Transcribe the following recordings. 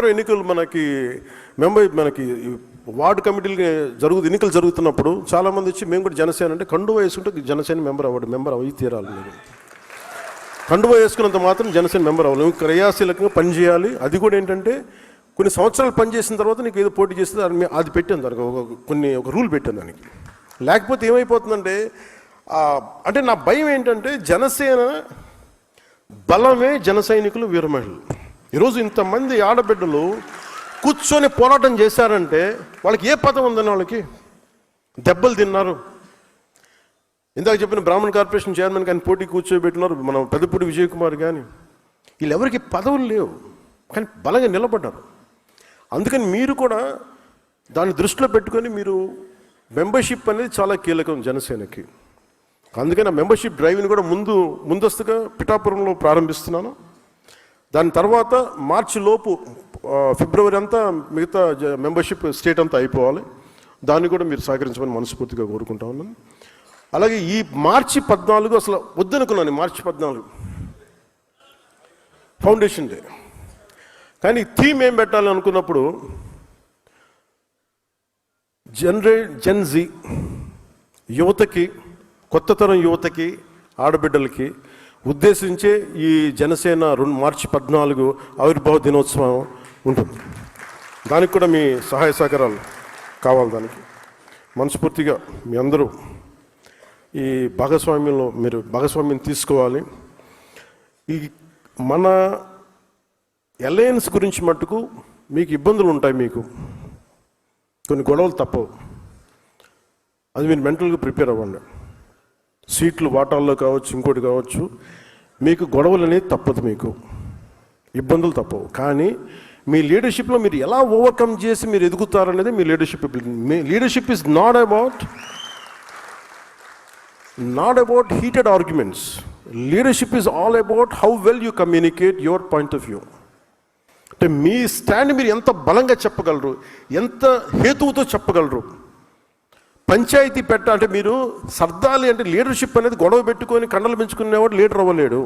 పిఠాపురం ఎన్నికలు మనకి వార్డు కమిటీలు ఎన్నికలు జరుగుతున్నప్పుడు చాలామంది వచ్చి మేము కూడా జనసేన అంటే కండువా వేసుకుంటే జనసేన మెంబర్ అవి తీరాలి. మీరు కండువా వేసుకున్నంత మాత్రం జనసేన మెంబర్ అవ్వాలి. నువ్వు క్రియాశీలకంగా పనిచేయాలి. అది కూడా ఏంటంటే కొన్ని సంవత్సరాలు పనిచేసిన తర్వాత నీకు ఏదో పోటీ చేస్తే అది పెట్టాను దానికి ఒక రూల్ పెట్టాను దానికి. లేకపోతే ఏమైపోతుందంటే అంటే నా భయం ఏంటంటే జనసేన బలమే జన సైనికులు వీర మహిళలు. ఈరోజు ఇంతమంది ఆడబిడ్డలు కూర్చొని పోరాటం చేశారంటే వాళ్ళకి ఏ పదం ఉందని వాళ్ళకి దెబ్బలు తిన్నారు. ఇందాక చెప్పిన బ్రాహ్మణ కార్పొరేషన్ చైర్మన్ కానీ పోటీ కూర్చోబెట్టినారు, మన పెద్దపూడి విజయ్ కుమార్ కానీ, వీళ్ళెవరికి పదవులు లేవు కానీ బలంగా నిలబడ్డారు. అందుకని మీరు కూడా దాన్ని దృష్టిలో పెట్టుకొని మీరు మెంబర్షిప్ అనేది చాలా కీలకం జనసేనకి. అందుకని ఆ మెంబర్షిప్ డ్రైవ్ని కూడా ముందస్తుగా పిఠాపురంలో ప్రారంభిస్తున్నాను. దాని తర్వాత మార్చి లోపు ఫిబ్రవరి అంతా మిగతా మెంబర్షిప్ స్టేట్ అంతా అయిపోవాలి. దాన్ని కూడా మీరు సహకరించమని మనస్ఫూర్తిగా కోరుకుంటా ఉన్నాను. అలాగే ఈ మార్చి 14 అసలు వద్దనుకున్నాను, మార్చి 14 ఫౌండేషన్ డే. కానీ థీమ్ ఏం పెట్టాలి అనుకున్నప్పుడు జెన్ జీ యువతకి, కొత్త తరం యువతకి, ఆడబిడ్డలకి ఉద్దేశించే ఈ జనసేన మార్చి 14 ఆవిర్భావ దినోత్సవం ఉంటుంది. దానికి కూడా మీ సహాయ సహకారాలు కావాలి. దానికి మనస్ఫూర్తిగా మీ అందరూ ఈ భాగస్వామ్యంలో మీరు భాగస్వామ్యం తీసుకోవాలి. ఈ మన అలయన్స్ గురించి మట్టుకు మీకు ఇబ్బందులు ఉంటాయి, మీకు కొన్ని గొడవలు తప్పవు. అది మీరు మెంటల్గా ప్రిపేర్ అవ్వండి. సీట్లు వాటాల్లో కావచ్చు, ఇంకోటి కావచ్చు, మీకు గొడవలు అనేది తప్పదు, మీకు ఇబ్బందులు తప్పవు. కానీ మీ లీడర్షిప్లో మీరు ఎలా ఓవర్కమ్ చేసి మీరు ఎదుగుతారనేది మీ లీడర్షిప్. మీ leadership is not about heated arguments. Leadership is all about how well you communicate your point of view. అంటే మీ స్టాండ్ మీరు ఎంత బలంగా చెప్పగలరు, ఎంత హేతువుతో చెప్పగలరు. పంచాయతీ అంటే మీరు సర్దాలి అంటే లీడర్షిప్ అనేది గొడవ పెట్టుకొని కండలు పెంచుకునేవాడు లీడర్ అవ్వలేడు,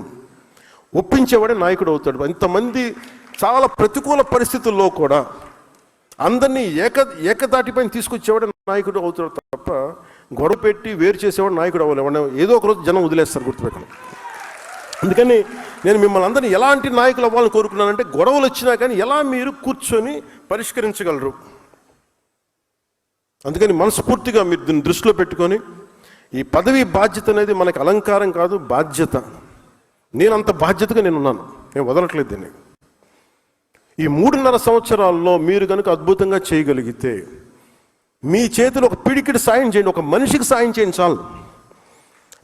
ఒప్పించేవాడే నాయకుడు అవుతాడు. ఇంతమంది చాలా ప్రతికూల పరిస్థితుల్లో కూడా అందరినీ ఏకతాటిపైన తీసుకొచ్చేవాడే నాయకుడు అవుతాడు తప్ప గొడవ పెట్టి వేరు చేసేవాడు నాయకుడు అవ్వలేవాడు. ఏదో ఒక రోజు జనం వదిలేస్తారు, గుర్తుపెట్టండి. అందుకని నేను మిమ్మల్ని అందరినీ ఎలాంటి నాయకులు అవ్వాలని కోరుకున్నానంటే గొడవలు వచ్చినా కానీ ఎలా మీరు కూర్చొని పరిష్కరించగలరు. అందుకని మనస్ఫూర్తిగా మీరు దీన్ని దృష్టిలో పెట్టుకొని ఈ పదవి బాధ్యత అనేది మనకి అలంకారం కాదు, బాధ్యత. నేను అంత బాధ్యతగా నేనున్నాను, నేను వదలట్లేదు దీన్ని. ఈ 3.5 సంవత్సరాల్లో మీరు కనుక అద్భుతంగా చేయగలిగితే మీ చేతిలో ఒక పిడికిడి సాయం చేయండి, ఒక మనిషికి సాయం చేయండి చాలు.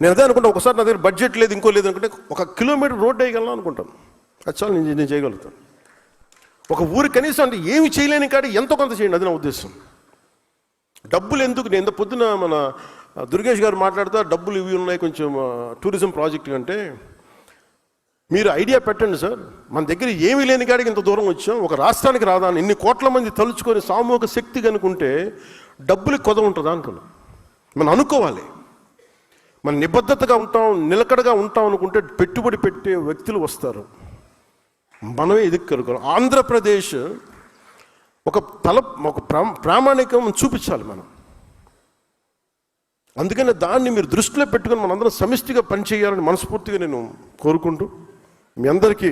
నేను అదే అనుకుంటా, ఒకసారి నా దగ్గర బడ్జెట్ లేదు, ఇంకో లేదు అనుకుంటే 1 కిలోమీటర్ రోడ్డు వేయగలను అనుకుంటాను, అది చాలు, నేను చేయగలుగుతాను. ఒక ఊరు కనీసం అంటే ఏమి చేయలేని కాడి ఎంతో కొంత చేయండి, అది నా ఉద్దేశం. డబ్బులు ఎందుకు? నేను పొద్దున మన దుర్గేష్ గారు మాట్లాడుతూ డబ్బులు ఇవి ఉన్నాయి కొంచెం టూరిజం ప్రాజెక్ట్ అంటే, మీరు ఐడియా పెట్టండి సార్, మన దగ్గర ఏమీ లేని కాడికి ఇంత దూరం వచ్చాం, ఒక రాష్ట్రానికి రాదాని ఇన్ని కోట్ల మంది తలుచుకొని సామూహిక శక్తి కనుకుంటే డబ్బులకి కొద ఉంటుందా అనుకున్నాం. మనం అనుకోవాలి, మనం నిబద్ధతగా ఉంటాం, నిలకడగా ఉంటాం అనుకుంటే పెట్టుబడి పెట్టే వ్యక్తులు వస్తారు, మనమే ఎదుర్కొనుకోవాలి. ఆంధ్రప్రదేశ్ ఒక ప్రామాణికం చూపించాలి మనం. అందుకని దాన్ని మీరు దృష్టిలో పెట్టుకొని మనందరం సమిష్టిగా పనిచేయాలని మనస్ఫూర్తిగా నేను కోరుకుంటూ మీ అందరికీ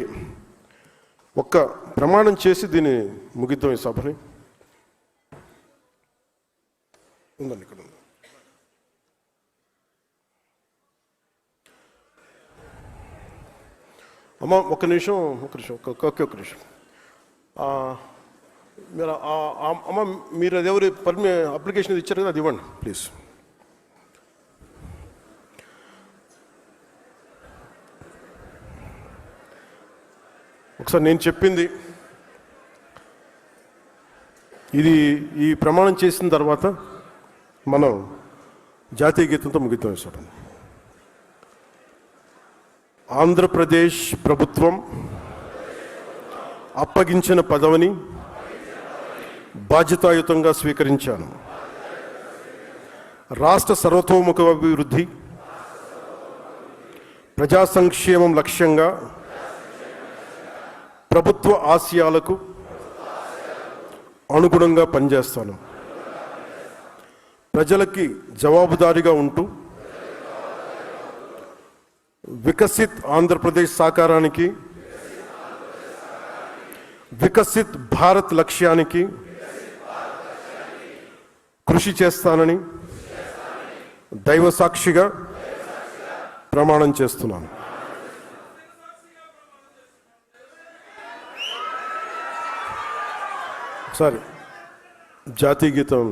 ఒక్క ప్రమాణం చేసి దీన్ని ముగిద్దాం ఈ సభని. ఉందండి ఇక్కడ. అమ్మ ఒక్క నిమిషం మీరు అమ్మ మీరు అది ఎవరు అప్లికేషన్ ఇచ్చారు కదా, అది ఇవ్వండి ప్లీజ్. ఒకసారి నేను చెప్పింది ఇది, ఈ ప్రమాణం చేసిన తర్వాత మనం జాతీయ గీతంతో ముగిద్దాం సార్. ఆంధ్రప్రదేశ్ ప్రభుత్వం అప్పగించిన పదవిని బాధ్యతాయుతంగా స్వీకరించాను. రాష్ట్ర సర్వతోముఖ అభివృద్ధి, ప్రజా సంక్షేమం లక్ష్యంగా ప్రభుత్వ ఆశయాలకు అనుగుణంగా పనిచేస్తాను. ప్రజలకి జవాబుదారీగా ఉంటూ వికసిత్ ఆంధ్రప్రదేశ్ సాకారానికి, వికసిత్ భారత్ లక్ష్యానికి కృషి చేస్తానని దైవ సాక్షిగా ప్రమాణం చేస్తున్నాను. ఒకసారి జాతీయ గీతం.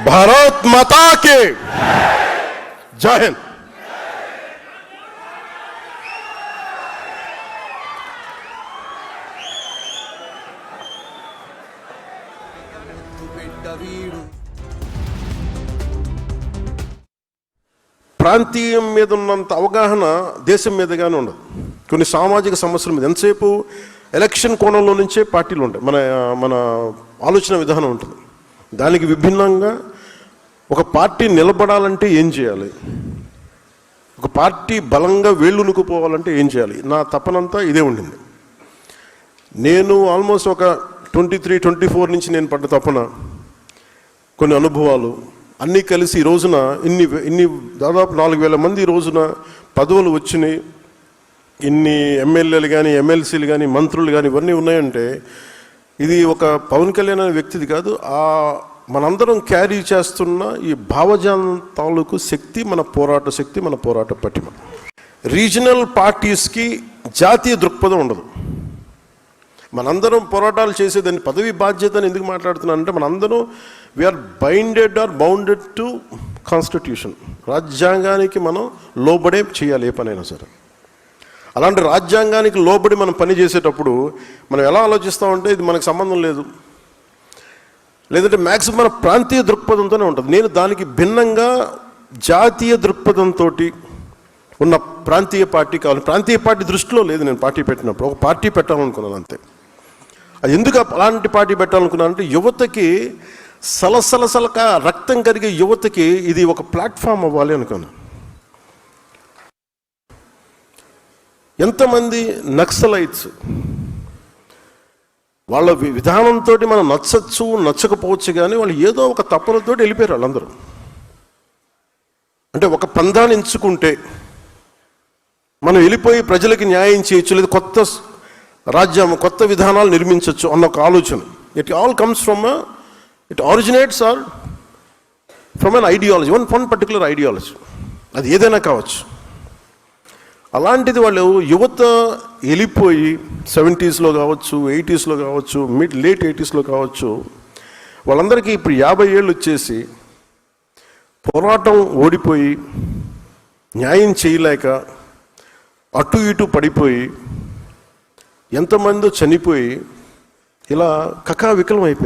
भारत माता के जय हिंद. ప్రాంతీయం మీద ఉన్నంత అవగాహన దేశం మీదగానే ఉండదు. కొన్ని సామాజిక సమస్యల మీద ఎంతసేపు ఎలక్షన్ కోణంలో నుంచే పార్టీలు ఉంటాయి. మన ఆలోచన విధానం ఉంటుంది. దానికి విభిన్నంగా ఒక పార్టీ నిలబడాలంటే ఏం చేయాలి, ఒక పార్టీ బలంగా వేళ్ళునుకుపోవాలంటే ఏం చేయాలి, నా తపనంతా ఇదే ఉండింది. నేను ఆల్మోస్ట్ ఒక 23-24 నుంచి నేను పడ్డ తపన, కొన్ని అనుభవాలు అన్నీ కలిసి ఈ రోజున ఇన్ని దాదాపు 4,000 మంది ఈ రోజున పదవులు వచ్చినాయి. ఇన్ని ఎమ్మెల్యేలు కానీ, ఎమ్మెల్సీలు కానీ, మంత్రులు కానీ ఇవన్నీ ఉన్నాయంటే ఇది ఒక పవన్ కళ్యాణ్ అనే వ్యక్తిది కాదు. మనందరం క్యారీ చేస్తున్న ఈ భావజాలం తాలూకు శక్తి, మన పోరాట శక్తి, మన పోరాట పటిమ. రీజనల్ పార్టీస్కి జాతీయ దృక్పథం ఉండదు. మనందరం పోరాటాలు చేసేదాన్ని పదవి బాధ్యతను ఎందుకు మాట్లాడుతున్నానంటే, మనందరం వీఆర్ బౌండెడ్ టు కాన్స్టిట్యూషన్. రాజ్యాంగానికి మనం లోబడే చేయాలి ఏ పనైనా సరే. అలాంటి రాజ్యాంగానికి లోబడి మనం పని చేసేటప్పుడు మనం ఎలా ఆలోచిస్తామంటే ఇది మనకు సంబంధం లేదు, లేదంటే మ్యాక్సిమం మన ప్రాంతీయ దృక్పథంతోనే ఉంటుంది. నేను దానికి భిన్నంగా జాతీయ దృక్పథంతో ఉన్న ప్రాంతీయ పార్టీ కావాలి. ప్రాంతీయ పార్టీ దృష్టిలో లేదు నేను పార్టీ పెట్టినప్పుడు. ఒక పార్టీ పెట్టాలనుకున్నాను అంతే. అది ఎందుకు అలాంటి పార్టీ పెట్టాలనుకున్నాను అంటే, యువతకి సలసలసలక రక్తం కరిగే యువతకి ఇది ఒక ప్లాట్ఫామ్ అవ్వాలి అనుకున్నాను. ఎంతమంది నక్సలైట్స్ వాళ్ళ విధానంతో మనం నచ్చచ్చు నచ్చకపోవచ్చు, కానీ వాళ్ళు ఏదో ఒక తపనతో వెళ్ళిపోయారు వాళ్ళందరూ. అంటే ఒక పందాన్ని ఎంచుకుంటే మనం వెళ్ళిపోయి ప్రజలకి న్యాయం చేయొచ్చు, లేదా కొత్త రాజ్యం, కొత్త విధానాలు నిర్మించవచ్చు అన్న ఒక ఆలోచన. It all comes it originates or from an ideology, one particular ideology. అది ఏదైనా కావచ్చు. అలాంటిది వాళ్ళు యువత వెళ్ళిపోయి 70s కావచ్చు, 80s కావచ్చు, లేట్ 80s కావచ్చు, వాళ్ళందరికీ ఇప్పుడు 50 ఏళ్ళు వచ్చేసి పోరాటం ఓడిపోయి న్యాయం చేయలేక అటు ఇటు పడిపోయి ఎంతమందో చనిపోయి ఇలా కకావికలం అయిపోయింది.